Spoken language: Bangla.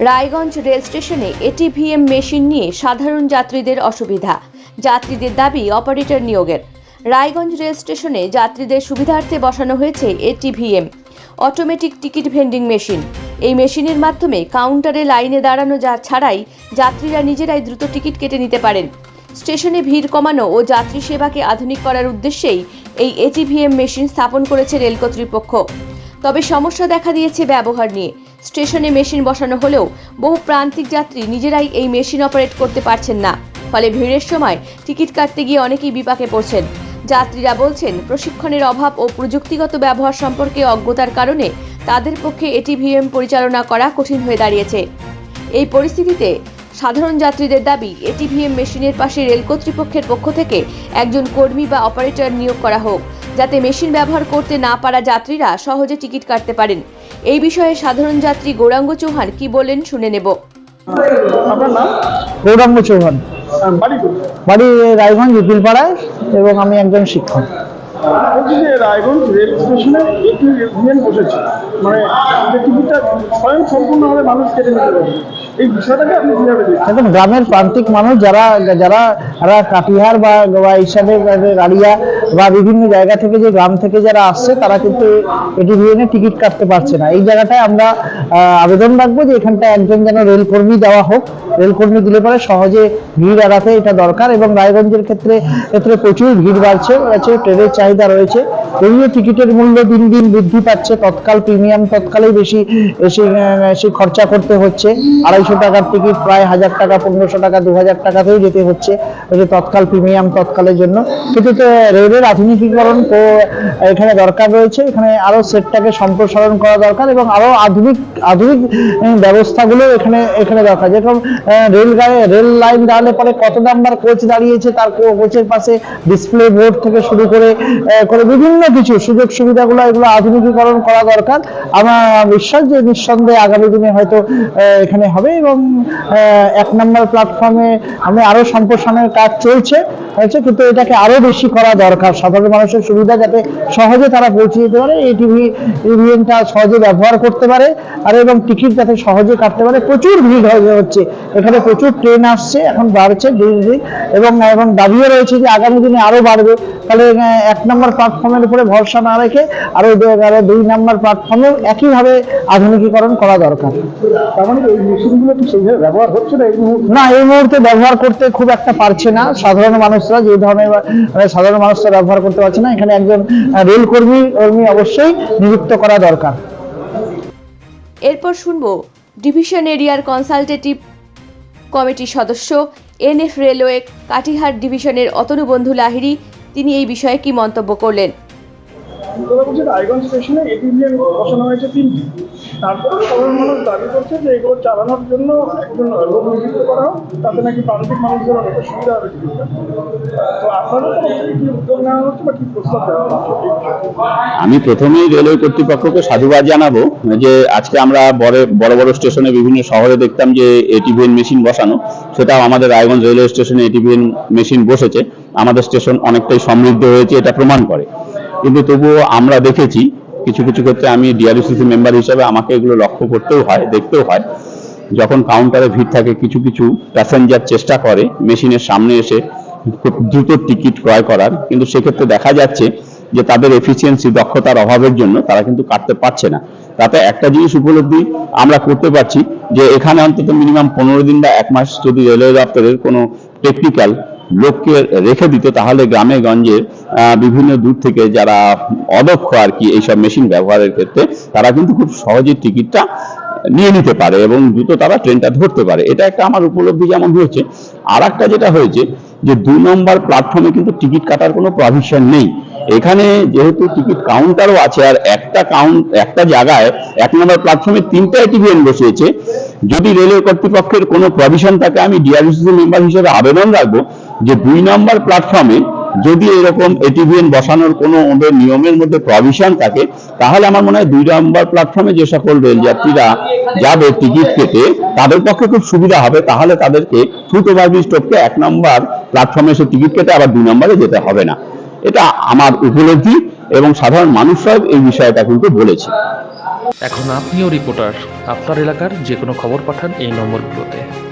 রায়গঞ্জ রেল স্টেশনে এটিভিএম মেশিন নিয়ে সাধারণ যাত্রীদের অসুবিধা। যাত্রীদের দাবি অপারেটর নিয়োগের। রায়গঞ্জ রেল স্টেশনে যাত্রীদের সুবিধার্থে বসানো হয়েছে ATVM automatic ticket vending machine. এই মেশিনের মাধ্যমে কাউন্টারে লাইনে দাঁড়ানো ছাড়াই যাত্রীরা নিজেরাই দ্রুত টিকিট কেটে নিতে পারেন। স্টেশনে ভিড় কমানো ও যাত্রী সেবাকে আধুনিক করার উদ্দেশ্যেই এই এটিভিএম মেশিন স্থাপন করেছে রেল কর্তৃপক্ষ। তবে সমস্যা দেখা দিয়েছে ব্যবহার নিয়ে। স্টেশনে মেশিন বসানো হলেও বহু প্রান্তিক যাত্রী নিজেরাই এই মেশিন অপারেট করতে পারছেন না। ফলে ভিড়ের সময় টিকিট কাটতে গিয়ে অনেকেই বিপাকে পড়ছেন। যাত্রীরা বলছেন, প্রশিক্ষণের অভাব ও প্রযুক্তিগত ব্যবহার সম্পর্কে অজ্ঞতার কারণে তাদের পক্ষে এটিভিএম পরিচালনা করা কঠিন হয়ে দাঁড়িয়েছে। এই পরিস্থিতিতে সাধারণ যাত্রীদের দাবি, এটিভিএম মেশিনের পাশে রেল কর্তৃপক্ষের পক্ষ থেকে একজন কর্মী বা অপারেটর নিয়োগ করা হোক, যাতে মেশিন ব্যবহার করতে না পারা যাত্রীরা সহজে টিকিট কাটতে পারেন। এই বিষয়ে সাধারণ যাত্রী গৌরাঙ্গ চৌহান কি বলেন শুনে নেব। আপনার নাম? গৌরাঙ্গ চৌহান। বাড়ি রায়গঞ্জ উকিলপাড়ায় এবং আমি একজন শিক্ষক। বলছি যে রায়গঞ্জ রেল স্টেশনে এটিভিএম বসেছে, মানে টিকিটটা স্বয়ং সম্পূর্ণভাবে মানুষ কেটে নিতে পারবে। এই বিষয়টাকে আপনি কিভাবে দেখছেন? এখন গ্রামের প্রান্তিক মানুষ যারা কাটিহার বা হিসাবে গাড়িয়া বা বিভিন্ন জায়গা থেকে যে গ্রাম থেকে যারা আসছে তারা কিন্তু এটিভিএমে টিকিট কাটতে পারছে না। এই জায়গাটায় আমরা আবেদন রাখবো যে এখানটা একজন যেন রেলকর্মী দেওয়া হোক। রেলকর্মী দিলে পরে সহজে ভিড় এড়াতে এটা দরকার। এবং রায়গঞ্জের ক্ষেত্রে প্রচুর ভিড় বাড়ছে, ট্রেনের চাহিদা রয়েছে। যদিও টিকিটের মূল্য দিন দিন বৃদ্ধি পাচ্ছে, তৎকাল প্রিমিয়াম তৎকালেই বেশি খরচা করতে হচ্ছে। 250 টাকার টিকিট প্রায় 1000 টাকা, 1500 টাকা, 2000 টাকাতেও যেতে হচ্ছে তৎকাল প্রিমিয়াম তৎকালের জন্য। কিন্তু রেলের আধুনিকীকরণ তো এখানে দরকার রয়েছে। এখানে আরো সেটটাকে সম্প্রসারণ করা দরকার এবং আরো আধুনিক ব্যবস্থাগুলো এখানে দরকার। যেরকম রেল লাইন দাঁড়ালে পরে কত নাম্বার কোচ দাঁড়িয়েছে, তার কোচের পাশে ডিসপ্লে বোর্ড থেকে শুরু করে বিভিন্ন কিছু সুযোগ সুবিধাগুলো এগুলো আধুনিকীকরণ করা দরকার। আমার বিশ্বাস যে নিঃসন্দেহে আগামী দিনে হয়তো এখানে হবে। এবং 1 নম্বর প্ল্যাটফর্মে আরো সম্প্রসারণের কাজ চলছে, কিন্তু এটাকে আরো বেশি করা দরকার। সাধারণ মানুষের সুবিধা যাতে সহজে তারা পৌঁছে যেতে পারে, এই টিভিএমটা সহজে ব্যবহার করতে পারে আর এবং টিকিট যাতে সহজে কাটতে পারে। প্রচুর ভিড় হচ্ছে এখানে, প্রচুর ট্রেন আসছে, এখন বাড়ছে দিন দিন এবং দাবিও রয়েছে যে আগামী দিনে আরো বাড়বে। তাহলে 1 নম্বর প্ল্যাটফর্মের উপরে ভরসা না রেখে আরো 2 নম্বর প্ল্যাটফর্মে একইভাবে আধুনিকীকরণ করা দরকার। তার মানে এই মেশিনগুলো কি সেইভাবে ব্যবহার হচ্ছে না এই মুহূর্তে? না, এই মুহূর্তে ব্যবহার করতে খুব একটা পারছে না সাধারণ মানুষরা, যে ধরনের সাধারণ মানুষরা ব্যবহার করতে পারছে না। এখানে একজন রেল কর্মী অবশ্যই নিযুক্ত করা দরকার। এরপর শুনবো ডিভিশন এরিয়ার কনসালটেটিভ কমিটির সদস্য এনএফ রেলওয়ে কাটিহার ডিভিশনের অতনু বন্ধু লাহিড়ী। তিনি এই বিষয়ে কি মন্তব্য করলেন? রায়গঞ্জ স্টেশনে এটিভিএম বসানো হয়েছে 3টি। তারপরে সাধারণ মানুষ দাবি করছে যে এগুলো চালানোর জন্য একজন লোক নিযুক্ত করা হোক, তাতে নাকি প্রান্তিক মানুষদের অনেক সুবিধা হবে। তো আপনাদের কি উদ্যোগ নেওয়া হচ্ছে বা কি প্রস্তাব দেওয়া হচ্ছে? আমি প্রথমেই রেলওয়ে কর্তৃপক্ষকে সাধুবাদ জানাবো যে আজকে আমরা বড় বড় স্টেশনে বিভিন্ন শহরে দেখতাম যে এটিভিএম মেশিন বসানো, সেটাও আমাদের রায়গঞ্জ রেলওয়ে স্টেশনে এটিভিএম মেশিন বসেছে। আমাদের স্টেশন অনেকটাই সমৃদ্ধ হয়েছে, এটা প্রমাণ করে। কিন্তু তবুও আমরা দেখেছি কিছু কিছু ক্ষেত্রে, আমি ডিআরইউসিসি মেম্বার হিসেবে আমাকে এগুলো লক্ষ্য করতেও হয়, দেখতেও হয়। যখন কাউন্টারে ভিড় থাকে, কিছু কিছু প্যাসেঞ্জার চেষ্টা করে মেশিনের সামনে এসে খুব দ্রুত টিকিট ক্রয় করার, কিন্তু সেক্ষেত্রে দেখা যাচ্ছে যে তাদের এফিসিয়েন্সি, দক্ষতার অভাবের জন্য তারা কিন্তু কাটতে পারছে না। তাতে একটা জিনিস উপলব্ধি আমরা করতে পারছি যে এখানে অন্তত মিনিমাম 15 দিন বা 1 মাস যদি রেলওয়ে দপ্তরের কোনো টেকনিক্যাল লোককে রেখে দিত, তাহলে গ্রামে গঞ্জে বিভিন্ন দূর থেকে যারা অদক্ষ আর কি এইসব মেশিন ব্যবহারের ক্ষেত্রে, তারা কিন্তু খুব সহজে টিকিটটা নিয়ে নিতে পারে এবং দ্রুত তারা ট্রেনটা ধরতে পারে। এটা একটা আমার উপলব্ধি যেমন হয়েছে। আর একটা যেটা হয়েছে যে 2 নম্বর প্ল্যাটফর্মে কিন্তু টিকিট কাটার কোনো প্রভিশন নেই। এখানে যেহেতু টিকিট কাউন্টারও আছে আর একটা জায়গায় 1 নম্বর প্ল্যাটফর্মে 3টা এটিভিএম বসিয়েছে। যদি রেলওয়ে কর্তৃপক্ষের কোনো প্রভিশন থাকে, আমি ডিআরইউসিসি মেম্বার হিসেবে আবেদন রাখবো যে 2 নম্বর প্ল্যাটফর্মে যদি এরকম এটিভিএম বসানোর কোনো ওদের নিয়মের মধ্যে প্রভিশন থাকে, তাহলে আমার মনে হয় 2 নম্বর প্ল্যাটফর্মে যে সকল রেল যাত্রীরা যাবে টিকিট কেটে, তাদের পক্ষে খুব সুবিধা হবে। তাহলে তাদেরকে ফুট ওভারব্রিজ টপকে 1 নম্বর প্ল্যাটফর্মে এসে টিকিট কেটে আবার 2 নম্বরে যেতে হবে না। এটা আমার উপলব্ধি এবং সাধারণ মানুষরাও এই বিষয়টা কিন্তু বলেছে। এখন আপনিও রিপোর্টার, আপনার এলাকার যে কোনো খবর পাঠান এই নম্বরগুলোতে।